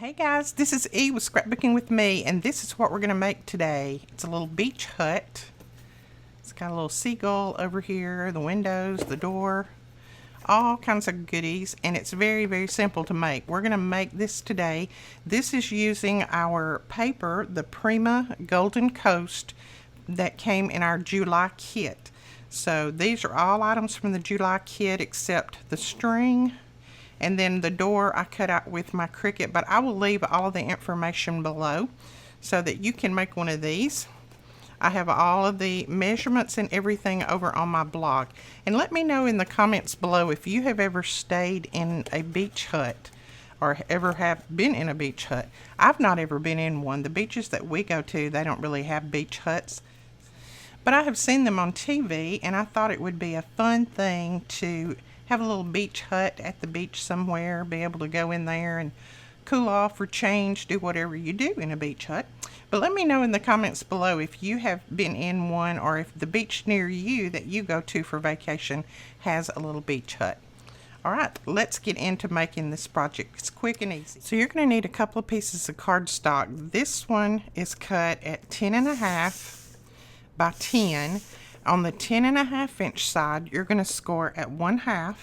Hey guys, this is E with Scrapbooking with Me, and this is what we're going to make today. It's a little beach hut. It's got a little seagull over here, the windows, the door, all kinds of goodies, and it's very, very simple to make. We're going to make this today. This is using our paper, the Prima Golden Coast, that came in our July kit. So these are all items from the July kit except the string. And then the door I cut out with my Cricut, but I will leave all of the information below so that you can make one of these. I have all of the measurements and everything over on my blog. And let me know in the comments below if you have ever stayed in a beach hut or ever have been in a beach hut. I've not ever been in one. The beaches that we go to, they don't really have beach huts. But I have seen them on TV, and I thought it would be a fun thing to have a little beach hut at the beach somewhere, be able to go in there and cool off or change, do whatever you do in a beach hut. But let me know in the comments below if you have been in one or if the beach near you that you go to for vacation has a little beach hut. All right, let's get into making this project. It's quick and easy. So you're going to need a couple of pieces of cardstock. This one is cut at 10.5 by 10. On the 10.5 inch side, you're going to score at 1/2,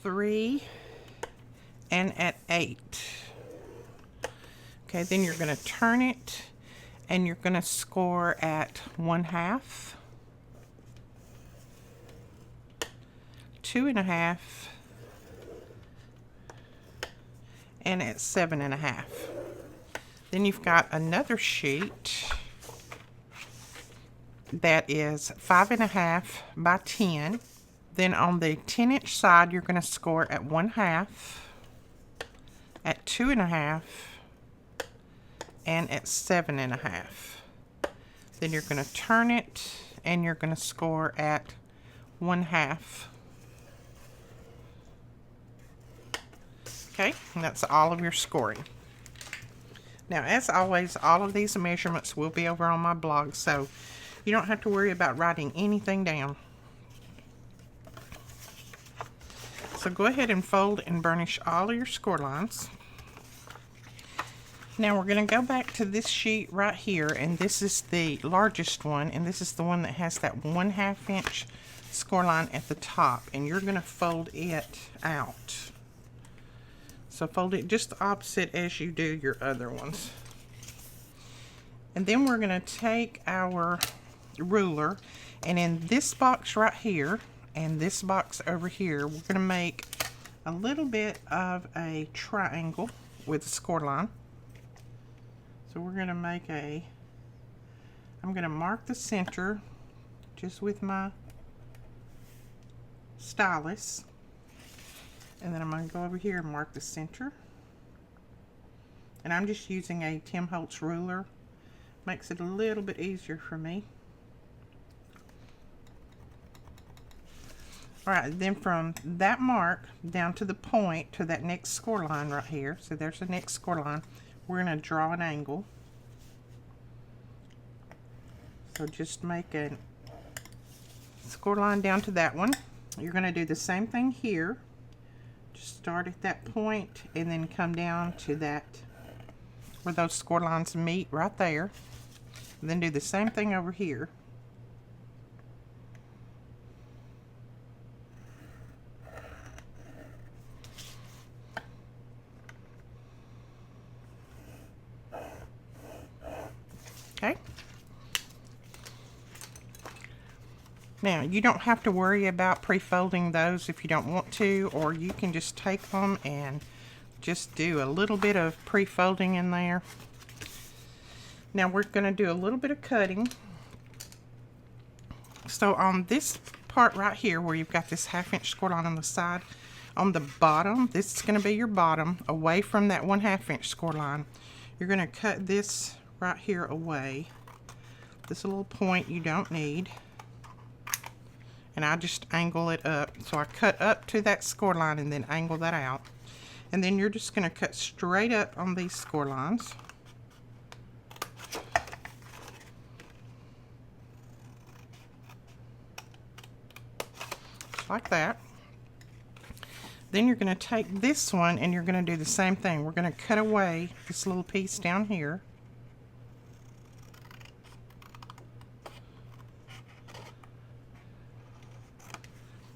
3, and at 8. Okay, then you're going to turn it and you're going to score at 1/2, 2.5, and at 7.5. Then you've got another sheet that is 5.5 by 10. Then on the 10 inch side, you're going to score at 1/2, at 2.5, and at 7.5. Then you're going to turn it and you're going to score at 1/2. Okay, and that's all of your scoring. Now, as always, all of these measurements will be over on my blog, so you don't have to worry about writing anything down. So go ahead and fold and burnish all of your score lines. Now we're going to go back to this sheet right here, and this is the largest one, and this is the one that has that 1/2 inch score line at the top, and you're going to fold it out. So fold it just the opposite as you do your other ones. And then we're going to take our ruler, and in this box right here and this box over here, we're going to make a little bit of a triangle with a score line. So we're going to make I'm going to mark the center just with my stylus. And then I'm going to go over here and mark the center. And I'm just using a Tim Holtz ruler. Makes it a little bit easier for me. Alright, then from that mark down to the point to that next score line right here. So there's the next score line. We're going to draw an angle. So just make a score line down to that one. You're going to do the same thing here. Start at that point and then come down to that where those score lines meet right there, and then do the same thing over here. Okay. Now, you don't have to worry about pre-folding those if you don't want to, or you can just take them and just do a little bit of pre-folding in there. Now, we're going to do a little bit of cutting. So, on this part right here where you've got this 1/2 inch score line on the side, on the bottom, this is going to be your bottom, away from that 1/2 inch score line. You're going to cut this right here away. This little point you don't need. And I just angle it up. So I cut up to that score line and then angle that out. And then you're just going to cut straight up on these score lines. Just like that. Then you're going to take this one and you're going to do the same thing. We're going to cut away this little piece down here.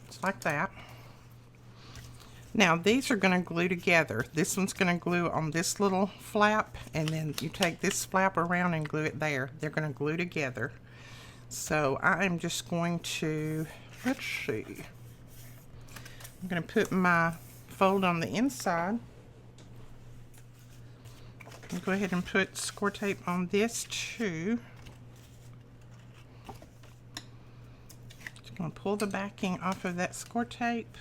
Just like that. Now these are going to glue together. This one's going to glue on this little flap, and then you take this flap around and glue it there. They're going to glue together. So I am just going to, let's see. I'm going to put my fold on the inside. I'll go ahead and put score tape on this too. Just going to pull the backing off of that score tape.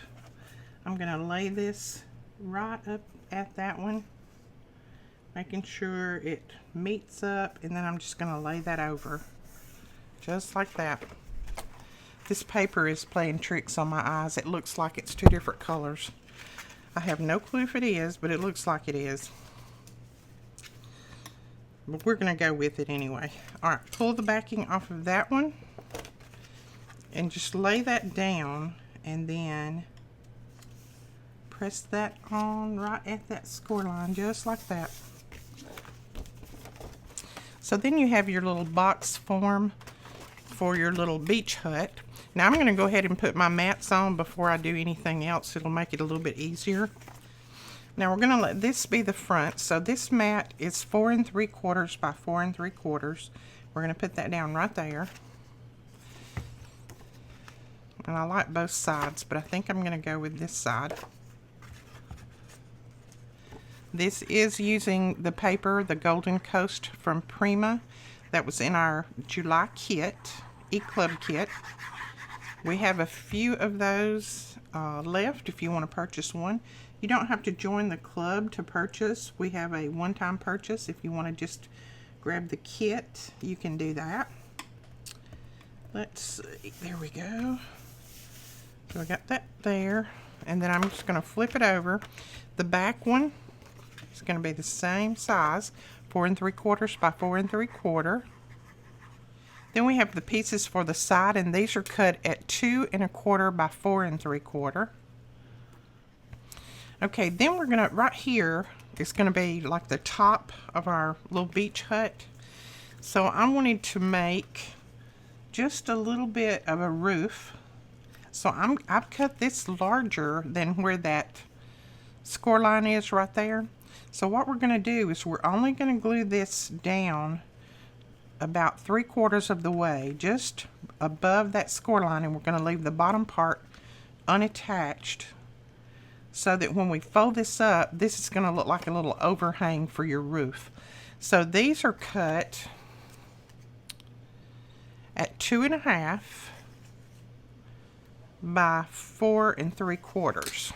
I'm going to lay this right up at that one, making sure it meets up, and then I'm just going to lay that over, just like that. This paper is playing tricks on my eyes. It looks like it's two different colors. I have no clue if it is, but it looks like it is. But we're going to go with it anyway. Alright, pull the backing off of that one, and just lay that down, and then press that on right at that score line, just like that. So then you have your little box form for your little beach hut. Now I'm going to go ahead and put my mats on before I do anything else. It'll make it a little bit easier. Now we're going to let this be the front. So this mat is 4 3/4 by 4 3/4. We're going to put that down right there. And I like both sides, but I think I'm going to go with this side. This is using the paper, the Golden Coast from Prima. That was in our July kit, E-Club kit. We have a few of those left if you want to purchase one. You don't have to join the club to purchase. We have a one-time purchase. If you want to just grab the kit, you can do that. Let's see. There we go. So I got that there. And then I'm just going to flip it over. The back one, it's going to be the same size, 4 3/4 by 4 3/4. Then we have the pieces for the side, and these are cut at 2 1/4 by 4 3/4. Okay, then we're gonna, right here is gonna be like the top of our little beach hut. So I wanted to make just a little bit of a roof. So I've cut this larger than where that score line is right there. So what we're going to do is we're only going to glue this down about 3/4 of the way, just above that score line, and we're going to leave the bottom part unattached, so that when we fold this up, this is going to look like a little overhang for your roof. So these are cut at 2 1/2 by 4 3/4.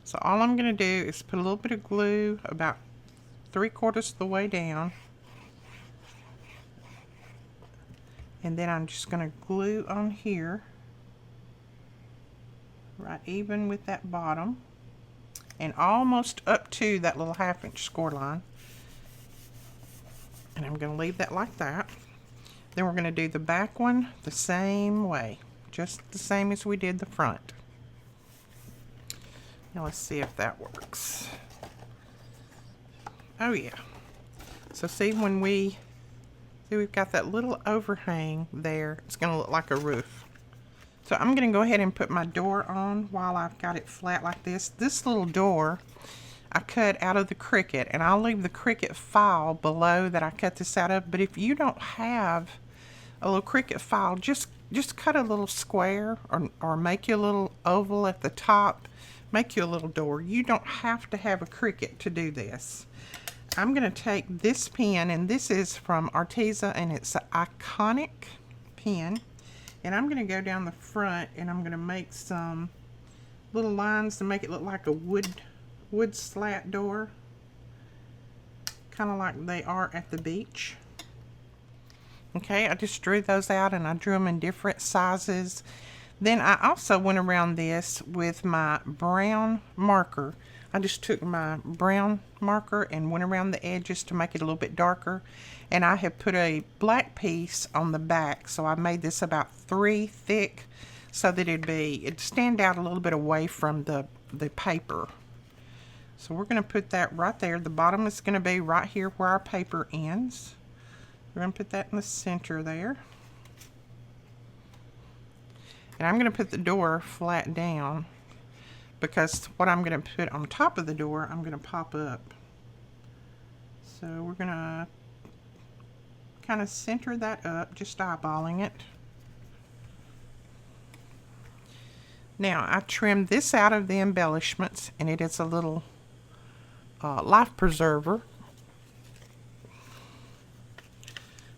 So all I'm going to do is put a little bit of glue about 3/4 of the way down. And then I'm just going to glue on here, right even with that bottom, and almost up to that little 1/2 inch score line. And I'm going to leave that like that. Then we're going to do the back one the same way, just the same as we did the front. Now let's see if that works. Oh yeah. So see, when we've got that little overhang there, it's going to look like a roof. So I'm going to go ahead and put my door on while I've got it flat like this. This little door I cut out of the Cricut, and I'll leave the Cricut file below that I cut this out of. But if you don't have a little Cricut file, just cut a little square, or make you a little oval at the top. Make you a little door. You don't have to have a Cricut to do this. I'm going to take this pen, and this is from Arteza, and it's an Iconic pen. And I'm going to go down the front, and I'm going to make some little lines to make it look like a wood slat door, kind of like they are at the beach. Okay, I just drew those out, and I drew them in different sizes. Then I also went around this with my brown marker. I just took my brown marker and went around the edges to make it a little bit darker. And I have put a black piece on the back. So I made this about 3 thick so that it'd stand out a little bit away from the paper. So we're going to put that right there. The bottom is going to be right here where our paper ends. We're going to put that in the center there. And I'm going to put the door flat down, because what I'm going to put on top of the door, I'm going to pop up. So we're going to kind of center that up, just eyeballing it. Now I trimmed this out of the embellishments, and it is a little life preserver.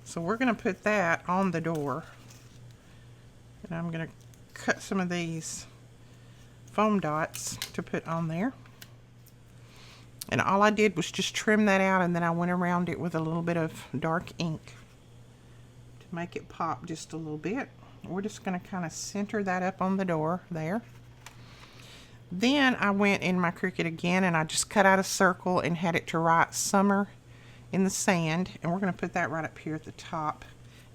So we're going to put that on the door. And I'm going to cut some of these foam dots to put on there. And all I did was just trim that out, and then I went around it with a little bit of dark ink to make it pop just a little bit. We're just going to kind of center that up on the door there. Then I went in my Cricut again, and I just cut out a circle and had it to write summer in the sand. And we're going to put that right up here at the top.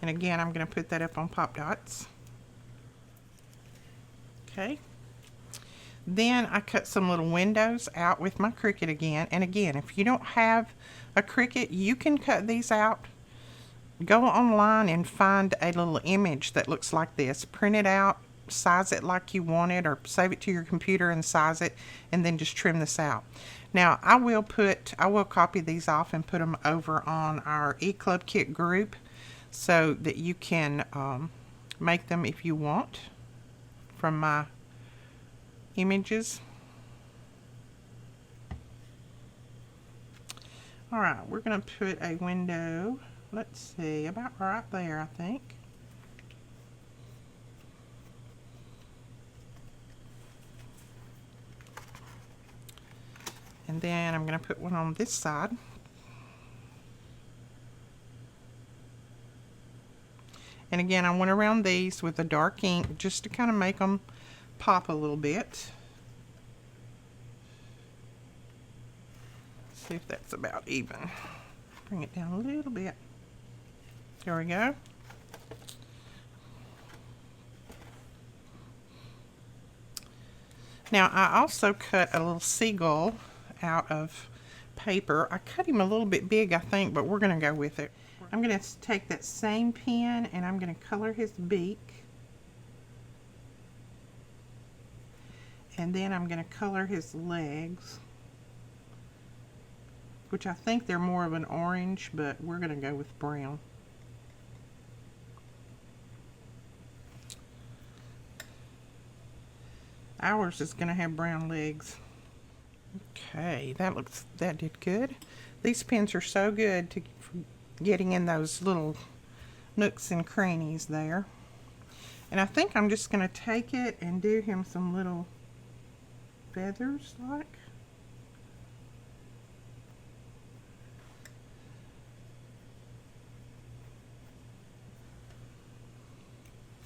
And again, I'm going to put that up on pop dots. Okay. Then I cut some little windows out with my Cricut again. And again, if you don't have a Cricut, you can cut these out. Go online and find a little image that looks like this. Print it out, size it like you want it, or save it to your computer and size it, and then just trim this out. Now I will copy these off and put them over on our eClub Kit group, so that you can make them if you want from my images. Alright, we're going to put a window, let's see, about right there, I think. And then I'm going to put one on this side. And again, I went around these with the dark ink just to kind of make them pop a little bit. See if that's about even. Bring it down a little bit. There we go. Now I also cut a little seagull out of paper. I cut him a little bit big, I think, but we're going to go with it. I'm going to take that same pen and I'm going to color his beak. And then I'm going to color his legs, which I think they're more of an orange, but we're going to go with brown. Ours is going to have brown legs. Okay, that did good. These pens are so good for getting in those little nooks and crannies there. And I think I'm just going to take it and do him some little feathers like.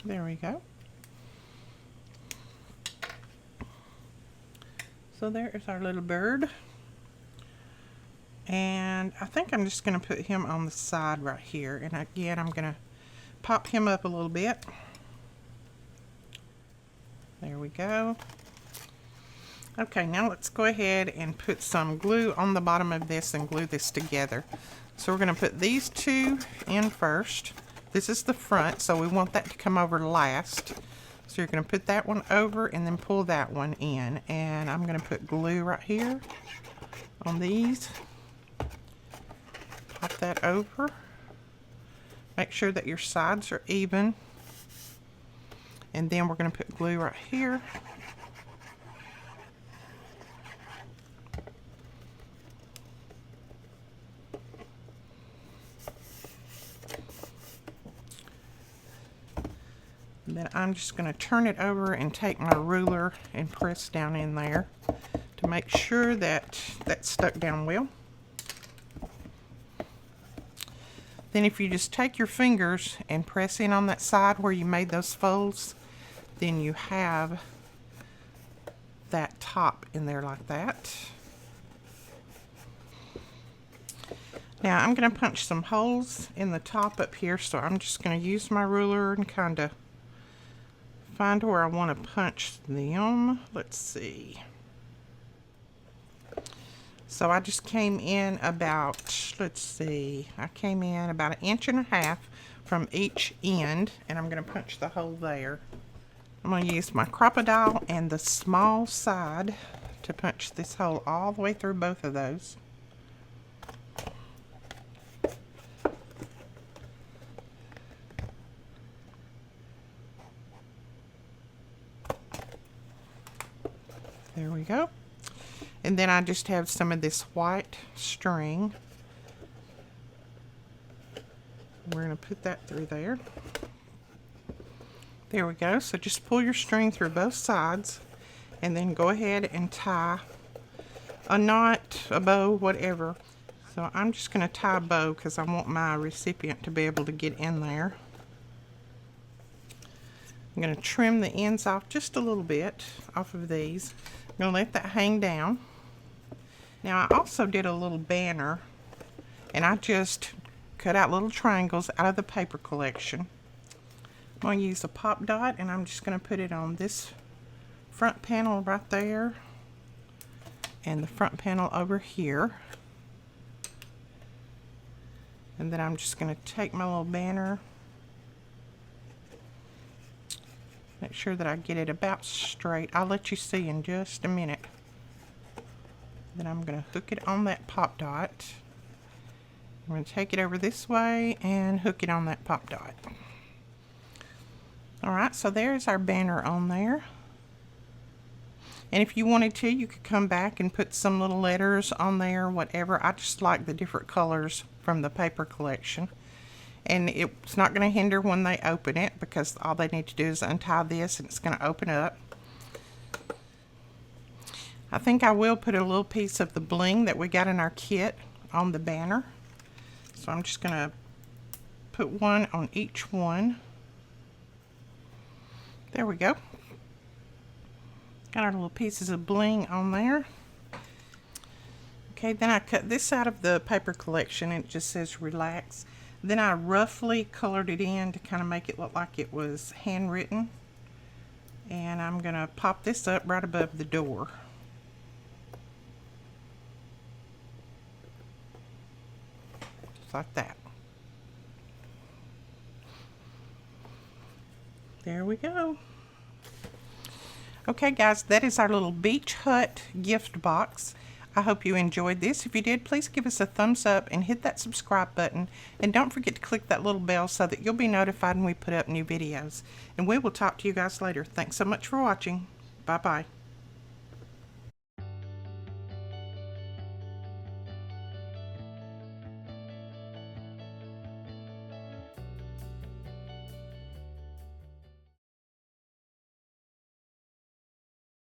There we go. So there is our little bird. And I think I'm just going to put him on the side right here. And again, I'm going to pop him up a little bit. There we go. Okay, now let's go ahead and put some glue on the bottom of this and glue this together. So we're going to put these two in first. This is the front, so we want that to come over last. So you're going to put that one over and then pull that one in. And I'm going to put glue right here on these. Pop that over. Make sure that your sides are even. And then we're going to put glue right here. And then I'm just going to turn it over and take my ruler and press down in there to make sure that that's stuck down well. Then if you just take your fingers and press in on that side where you made those folds, then you have that top in there like that. Now I'm going to punch some holes in the top up here, so I'm just going to use my ruler and kind of find where I want to punch them. Let's see. So I just came in about, let's see, I came in about 1.5 inches from each end, and I'm going to punch the hole there. I'm going to use my crocodile and the small side to punch this hole all the way through both of those. There we go. And then I just have some of this white string. We're going to put that through there. There we go. So just pull your string through both sides and then go ahead and tie a knot, a bow, whatever. So I'm just going to tie a bow because I want my recipient to be able to get in there. I'm going to trim the ends off just a little bit off of these. I'm going to let that hang down. Now I also did a little banner, and I just cut out little triangles out of the paper collection. I'm going to use a pop dot, and I'm just going to put it on this front panel right there and the front panel over here. And then I'm just going to take my little banner, make sure that I get it about straight. I'll let you see in just a minute. Then I'm going to hook it on that pop dot. I'm going to take it over this way and hook it on that pop dot. Alright, so there's our banner on there. And if you wanted to, you could come back and put some little letters on there, whatever. I just like the different colors from the paper collection. And it's not going to hinder when they open it, because all they need to do is untie this and it's going to open up. I think I will put a little piece of the bling that we got in our kit on the banner. So I'm just going to put one on each one. There we go. Got our little pieces of bling on there. Okay, then I cut this out of the paper collection and it just says relax. Then I roughly colored it in to kind of make it look like it was handwritten. And I'm going to pop this up right above the door. Just like that. There we go. Okay guys, that is our little beach hut gift box. I hope you enjoyed this. If you did, please give us a thumbs up and hit that subscribe button. And don't forget to click that little bell so that you'll be notified when we put up new videos. And we will talk to you guys later. Thanks so much for watching. Bye-bye.